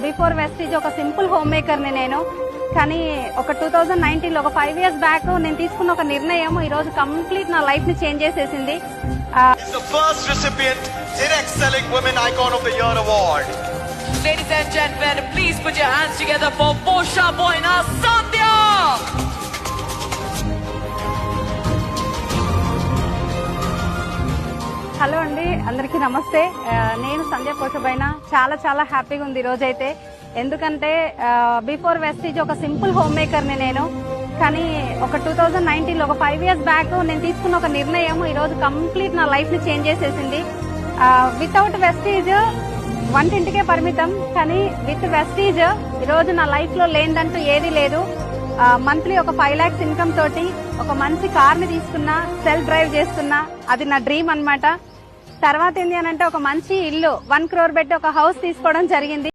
Before Vestige ఒక simple home మేకర్ని నేను. కానీ ఒక 2019లో ఒక 5 years బ్యాక్ నేను తీసుకున్న ఒక నిర్ణయం ఈ రోజు కంప్లీట్ నా లైఫ్ ని చేంజ్ చేసేసింది. The first recipient, Direct Selling Women Icon of the Year award. Ladies and gentlemen, please put your hands together for Posha Boina Sandhya. Hello అండి, అందరికీ నమస్తే. నేను సంధ్య పోషబైన చాలా చాలా హ్యాపీగా ఉంది ఈ రోజైతే. ఎందుకంటే బిఫోర్ వెస్టీజ్ ఒక సింపుల్ హోమ్ మేకర్ని నేను. కానీ ఒక 2019లో ఒక 5 years బ్యాక్ నేను తీసుకున్న ఒక నిర్ణయం ఈ రోజు కంప్లీట్ నా లైఫ్ ని చేంజ్ చేసేసింది. వితౌట్ వెస్టీజ్ వంటింటికే పరిమితం, కానీ విత్ వెస్టీజ్ ఈ రోజు నా లైఫ్ లో లేదంటూ ఏదీ లేదు. మంత్లీ ఒక 5 lakhs ఇన్కమ్ తోటి ఒక మంచి కార్ ని తీసుకున్నా, సెల్ఫ్ డ్రైవ్ చేస్తున్నా. అది నా డ్రీమ్ అన్నమాట. తర్వాత ఏంటి అని అంటే ఒక మంచి ఇల్లు 1 crore పెట్టి ఒక హౌస్ తీసుకోవడం జరిగింది.